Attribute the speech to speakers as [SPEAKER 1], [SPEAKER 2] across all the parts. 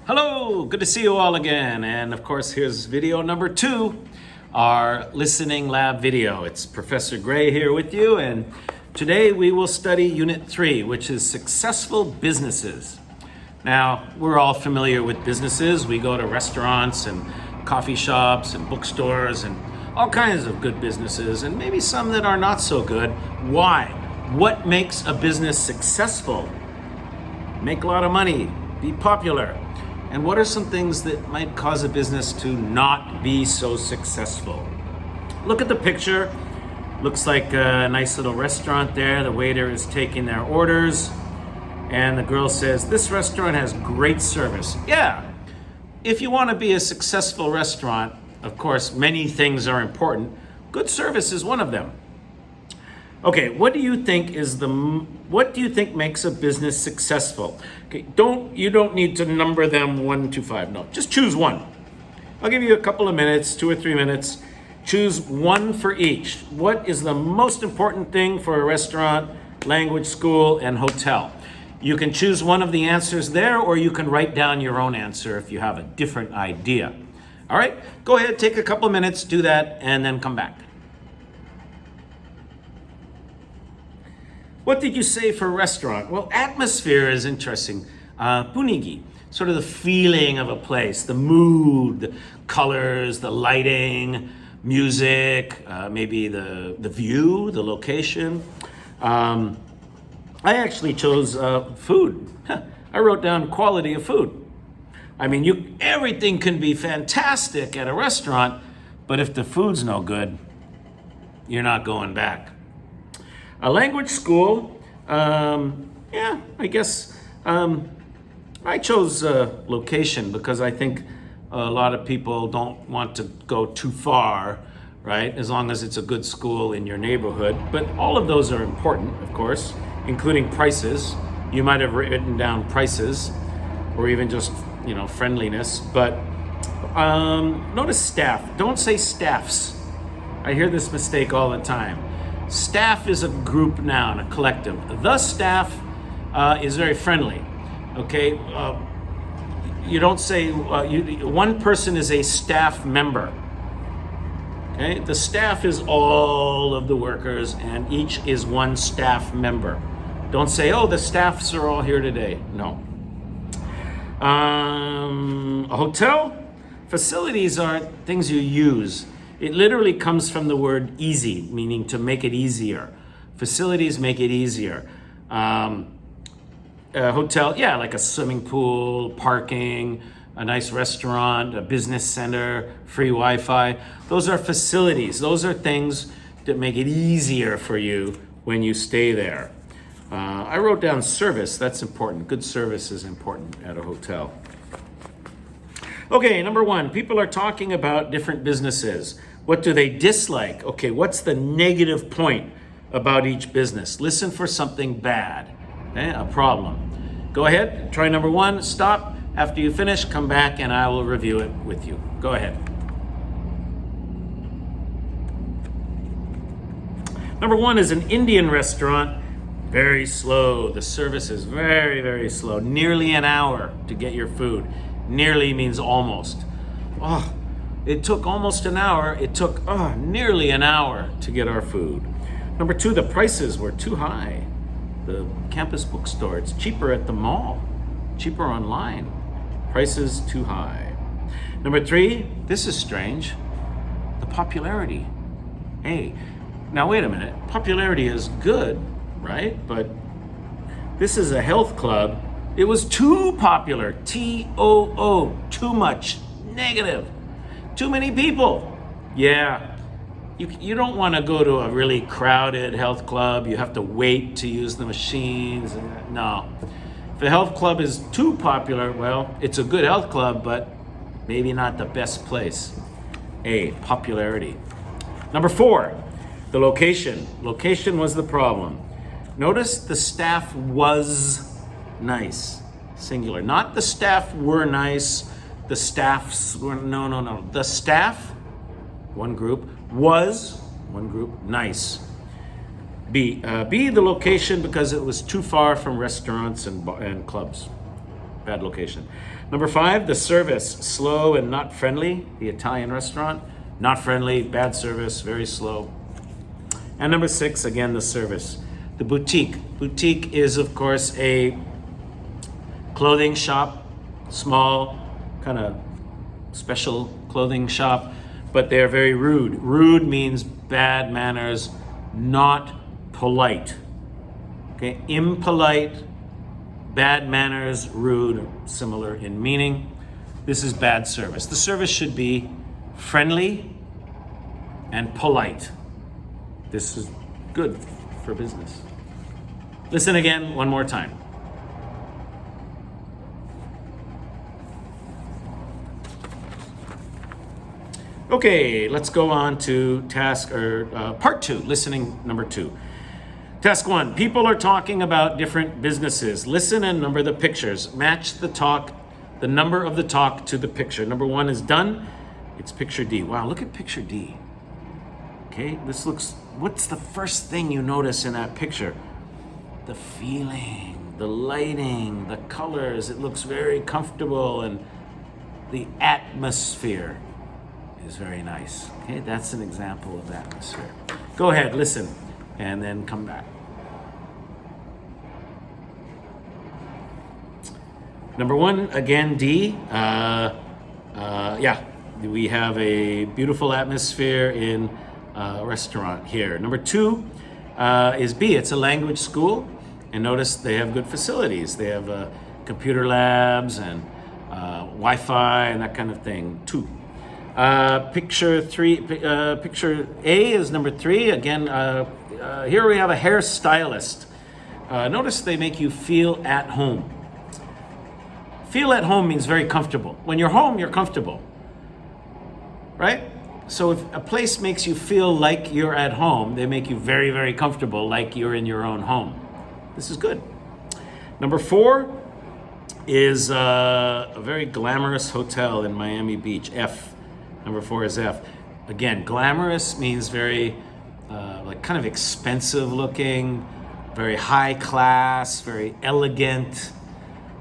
[SPEAKER 1] Hello, good to see you all again. And of course, here's video number 2, our listening lab video. It's Professor Gray here with you, and today we will study Unit 3, which is successful businesses. Now, we're all familiar with businesses. We go to restaurants and coffee shops and bookstores and all kinds of good businesses, and maybe some that are not so good. Why? What makes a business successful? Make a lot of money, be popular. And what are some things that might cause a business to not be so successful? Look at the picture. Looks like a nice little restaurant there. The waiter is taking their orders. And the girl says, "This restaurant has great service." Yeah, if you want to be a successful restaurant, of course, many things are important. Good service is one of them. Okay, what do you think makes a business successful? Okay, you don't need to number them 1 to 5. No, just choose one. I'll give you a couple of minutes, 2 or 3 minutes. Choose one for each. What is the most important thing for a restaurant, language school, and hotel? You can choose one of the answers there, or you can write down your own answer if you have a different idea. All right, go ahead, take a couple of minutes, do that, and then come back. What did you say for restaurant? Well, atmosphere is interesting. Punigi, sort of the feeling of a place, the mood, the colors, the lighting, music, maybe the view, the location. I actually chose food. I wrote down quality of food. I mean, everything can be fantastic at a restaurant, but if the food's no good, you're not going back. A language school, I guess I chose location because I think a lot of people don't want to go too far, right? As long as it's a good school in your neighborhood. But all of those are important, of course, including prices. You might have written down prices or even just, friendliness. But notice staff. Don't say staffs. I hear this mistake all the time. Staff is a group noun, a collective. The staff is very friendly, okay? You don't say, one person is a staff member, okay? The staff is all of the workers, and each is one staff member. Don't say, oh, the staffs are all here today. No. A hotel, facilities are things you use. It literally comes from the word easy, meaning to make it easier. Facilities make it easier. A hotel, like a swimming pool, parking, a nice restaurant, a business center, free Wi-Fi. Those are facilities. Those are things that make it easier for you when you stay there. I wrote down service. That's important. Good service is important at a hotel. Okay, number 1, people are talking about different businesses. What do they dislike? Okay, what's the negative point about each business? Listen for something bad, okay, a problem. Go ahead, try number 1, stop. After you finish, come back and I will review it with you. Go ahead. Number 1 is an Indian restaurant. Very slow. The service is very, very slow. Nearly an hour to get your food. Nearly means almost. Oh, it took almost an hour. It took nearly an hour to get our food. Number 2, the prices were too high. The campus bookstore, it's cheaper at the mall, cheaper online. Prices too high. Number 3, this is strange. The popularity. Hey, now wait a minute. Popularity is good, right? But this is a health club. It was too popular, T-O-O, too much, negative, too many people. Yeah, you don't want to go to a really crowded health club. You have to wait to use the machines. No, if the health club is too popular, well, it's a good health club, but maybe not the best place. A, popularity. Number 4, the location. Location was the problem. Notice the staff was nice, singular. Not the staff were nice, the staffs were, no. The staff, one group, was, one group, nice. B, the location because it was too far from restaurants and clubs. bad location. Number 5, the service, slow and not friendly. The Italian restaurant, not friendly, bad service, very slow. And number 6, again, the service. The boutique. Boutique is, of course, a clothing shop, small, kind of special clothing shop, but they're very rude. Rude means bad manners, not polite. Okay, impolite, bad manners, rude, similar in meaning. This is bad service. The service should be friendly and polite. This is good for business. Listen again one more time. Okay, let's go on to part 2, listening number 2. Task 1, people are talking about different businesses. Listen and number the pictures. Match the number of the talk to the picture. Number 1 is done. It's picture D. Wow, look at picture D. Okay, what's the first thing you notice in that picture? The feeling, the lighting, the colors. It looks very comfortable, and the atmosphere is very nice. Okay, that's an example of atmosphere. Go ahead, listen, and then come back. Number 1, again, D. We have a beautiful atmosphere in a restaurant here. Number 2 is B. It's a language school, and notice they have good facilities. They have computer labs and Wi-Fi and that kind of thing. 2. Picture A is number 3. Again, here we have a hairstylist. Notice they make you feel at home. Feel at home means very comfortable. When you're home, you're comfortable, right? So if a place makes you feel like you're at home, they make you very, very comfortable, like you're in your own home. This is good. Number 4 is a very glamorous hotel in Miami Beach, F. Number 4 is F. Again, glamorous means very kind of expensive looking, very high class, very elegant.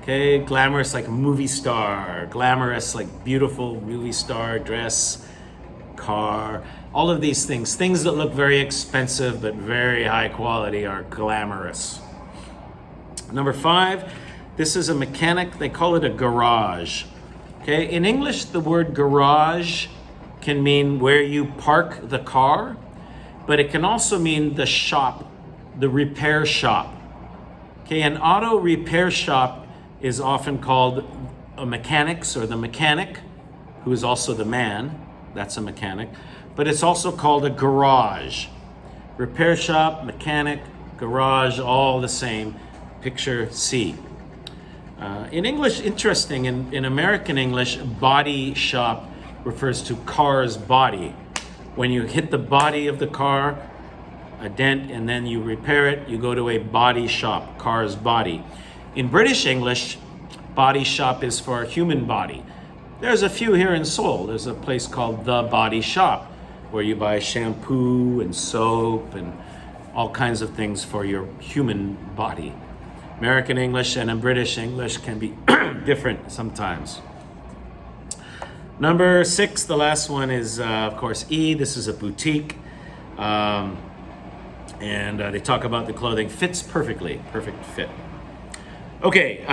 [SPEAKER 1] Okay, glamorous like a movie star, glamorous like beautiful movie star dress, car. All of these things that look very expensive but very high quality are glamorous. Number 5, this is a mechanic. They call it a garage. Okay, in English, the word garage can mean where you park the car, but it can also mean the shop, the repair shop. Okay, an auto repair shop is often called a mechanics or the mechanic, who is also the man. That's a mechanic. But it's also called a garage. Repair shop, mechanic, garage, all the same. Picture C. In English, interesting, in American English, body shop refers to car's body. When you hit the body of the car, a dent, and then you repair it, you go to a body shop, car's body. In British English, body shop is for a human body. There's a few here in Seoul. There's a place called The Body Shop where you buy shampoo and soap and all kinds of things for your human body. American English and British English can be different sometimes. Number 6, the last one is, of course, E. This is a boutique. And they talk about the clothing fits perfectly, perfect fit. Okay,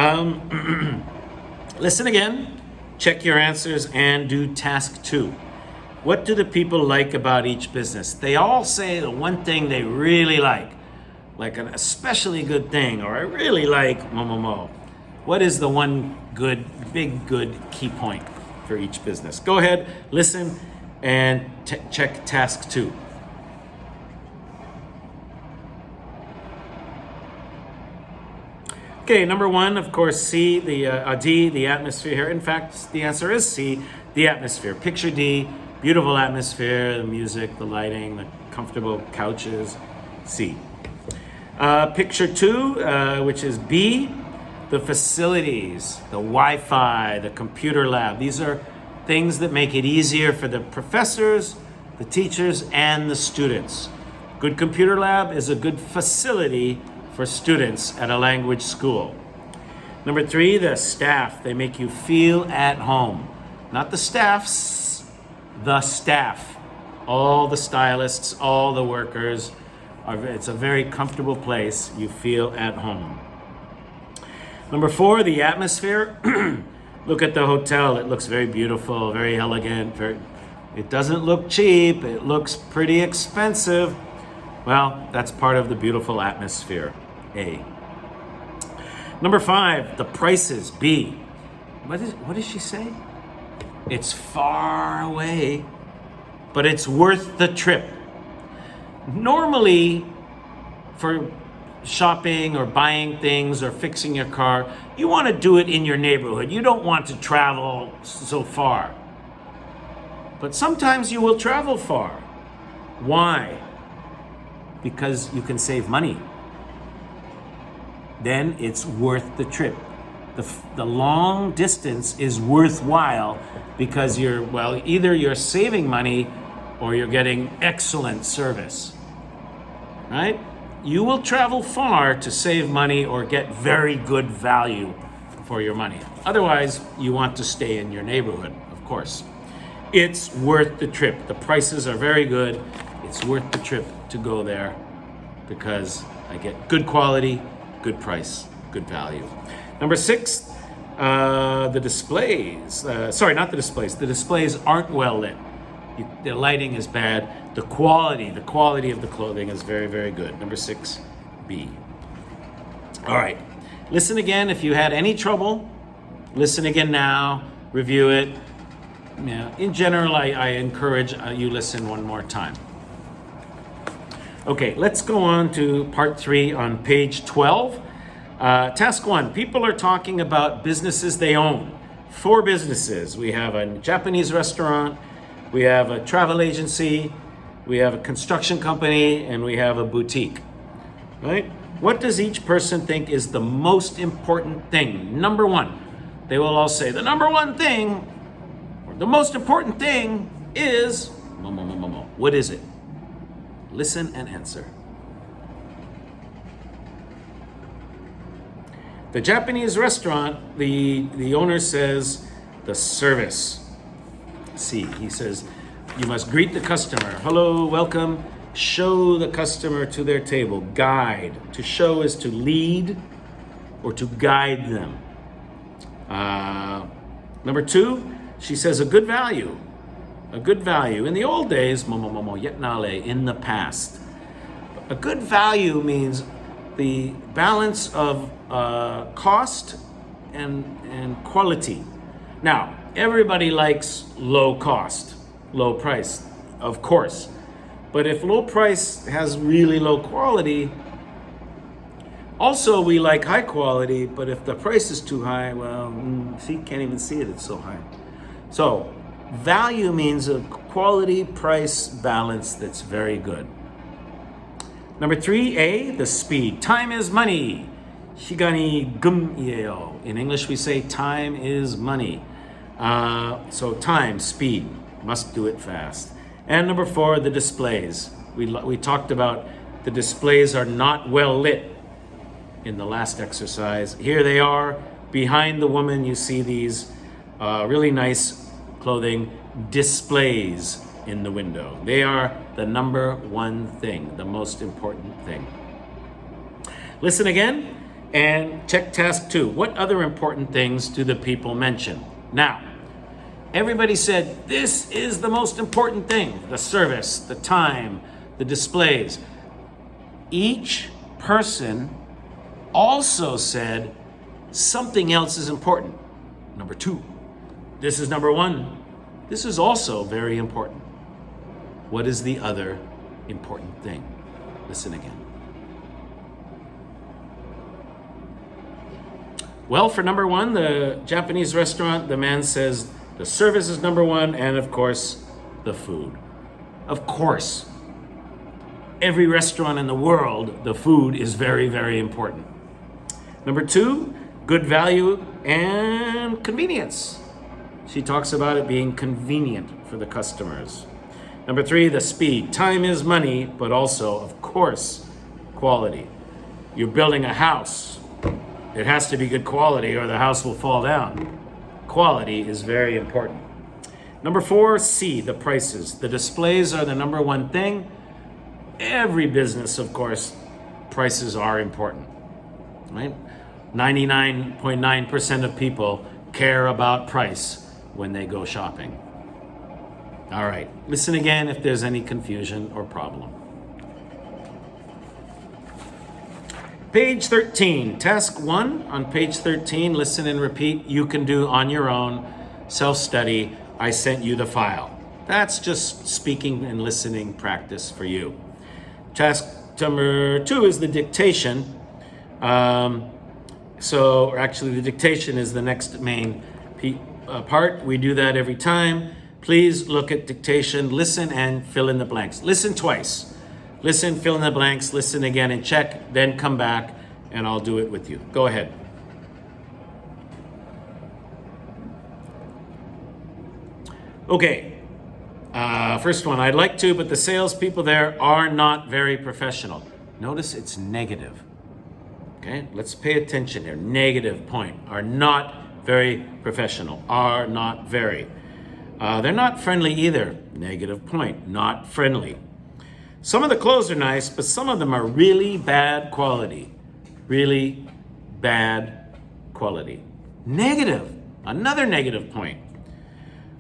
[SPEAKER 1] listen again, check your answers, and do task 2. What do the people like about each business? They all say the one thing they really like an especially good thing, or I really like mo. What is the one big good key point for each business? Go ahead, listen, and check task 2. Okay, number 1, of course, C, D, the atmosphere here. In fact, the answer is C, the atmosphere. Picture D, beautiful atmosphere, the music, the lighting, the comfortable couches, C. Picture 2, which is B, the facilities, the Wi-Fi, the computer lab. These are things that make it easier for the professors, the teachers, and the students. Good computer lab is a good facility for students at a language school. Number 3, the staff. They make you feel at home. Not the staffs, the staff. All the stylists, all the workers. It's a very comfortable place. You feel at home. Number 4, the atmosphere. Look at the hotel. It looks very beautiful, very elegant. It doesn't look cheap. It looks pretty expensive. Well, that's part of the beautiful atmosphere. A. Number 5, the prices. B. What does she say? It's far away, but it's worth the trip. Normally, for shopping or buying things or fixing your car, you want to do it in your neighborhood. You don't want to travel so far. But sometimes you will travel far. Why? Because you can save money. Then it's worth the trip. The long distance is worthwhile because either you're saving money or you're getting excellent service, right? You will travel far to save money or get very good value for your money. Otherwise, you want to stay in your neighborhood, of course. It's worth the trip. The prices are very good. It's worth the trip to go there because I get good quality, good price, good value. Number 6, the displays. Sorry, not the displays. The displays aren't well lit. The lighting is bad. The quality of the clothing is very, very good. Number 6, B. All right. Listen again. If you had any trouble, listen again now. Review it. Yeah. In general, I encourage you listen one more time. Okay, let's go on to part 3 on page 12. Task 1, people are talking about businesses they own. 4 businesses. We have a Japanese restaurant, we have a travel agency, we have a construction company, and we have a boutique, right? What does each person think is the most important thing? Number 1, they will all say the number 1 thing, or the most important thing is, what is it? Listen and answer. The Japanese restaurant, the owner says the service. C, he says, you must greet the customer. Hello, welcome. Show the customer to their table. Guide. To show is to lead or to guide them. Number 2, she says a good value. A good value. In the old days, in the past. A good value means the balance of cost and quality. Now, everybody likes low cost, low price, of course. But if low price has really low quality, also we like high quality, but if the price is too high, well, can't even see it, it's so high. So, value means a quality price balance that's very good. Number 3A, the speed. Time is money. Shigani gum-yeo. In English, we say time is money. So time, speed, must do it fast. And number 4, the displays. We talked about the displays are not well lit in the last exercise. Here they are. Behind the woman, you see these really nice clothing displays in the window. They are the number 1 thing, the most important thing. Listen again and check task 2. What other important things do the people mention? Now, everybody said this is the most important thing, the service, the time, the displays. Each person also said something else is important. Number 2. This is number 1. This is also very important. What is the other important thing? Listen again. Well, for number 1, the Japanese restaurant, the man says the service is number 1, and of course, the food. Of course, every restaurant in the world, the food is very, very important. Number 2, good value and convenience. She talks about it being convenient for the customers. Number 3, the speed. Time is money, but also, of course, quality. You're building a house. it has to be good quality or the house will fall down. Quality is very important. Number 4, C, the prices. The displays are the number one thing. Every business, of course, prices are important, right? 99.9% of people care about price when they go shopping. All right, listen again if there's any confusion or problem. Page 13, task 1 on page 13, listen and repeat. You can do on your own, self-study. I sent you the file. That's just speaking and listening practice for you. Task number 2 is the dictation. Actually the dictation is the next main part. We do that every time. Please look at dictation, listen and fill in the blanks. Listen twice. Listen, fill in the blanks, listen again and check, then come back and I'll do it with you. Go ahead. Okay, first one, I'd like to, but the salespeople there are not very professional. Notice it's negative. Okay, let's pay attention here. Negative point, are not very professional, are not very. They're not friendly either. Negative point, not friendly. Some of the clothes are nice, but some of them are really bad quality. Really bad quality. Negative, another negative point.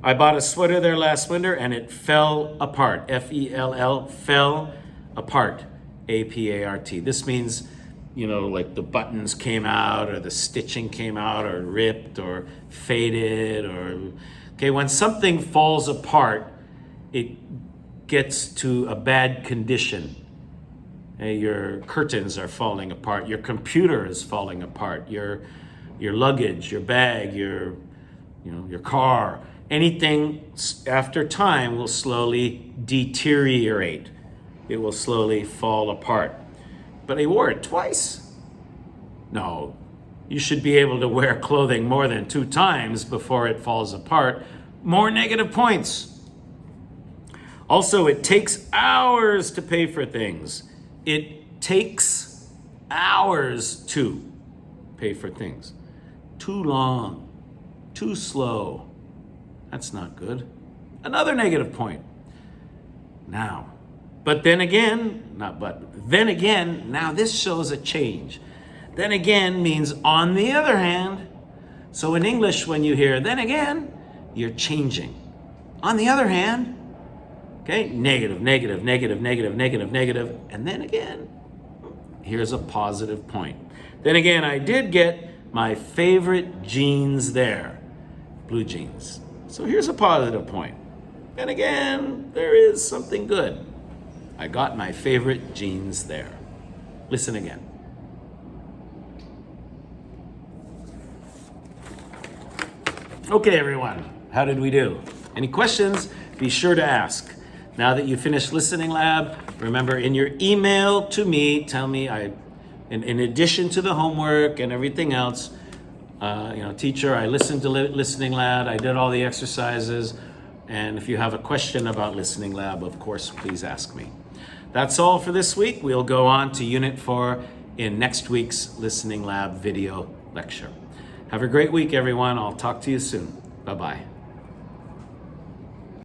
[SPEAKER 1] I bought a sweater there last winter and it fell apart. F-E-L-L, fell apart. A-P-A-R-T. This means, like the buttons came out or the stitching came out or ripped or faded okay, when something falls apart, it gets to a bad condition. Your curtains are falling apart, your computer is falling apart, your luggage, your bag, your car. Anything after time will slowly deteriorate. It will slowly fall apart. But I wore it twice. No, you should be able to wear clothing more than 2 times before it falls apart. More negative points. Also, it takes hours to pay for things. It takes hours to pay for things. Too long, too slow. That's not good. Another negative point. Now, then again, now this shows a change. Then again means on the other hand. So in English, when you hear then again, you're changing. On the other hand, okay, negative, negative, negative, negative, negative, negative, and then again, here's a positive point. Then again, I did get my favorite jeans there, blue jeans. So here's a positive point. Then again, there is something good. I got my favorite jeans there. Listen again. Okay, everyone, how did we do? Any questions? Be sure to ask. Now that you finished Listening Lab, remember in your email to me, tell me, in addition to the homework and everything else, teacher, I listened to Listening Lab, I did all the exercises, and if you have a question about Listening Lab, of course, please ask me. That's all for this week. We'll go on to Unit 4 in next week's Listening Lab video lecture. Have a great week, everyone. I'll talk to you soon. Bye-bye.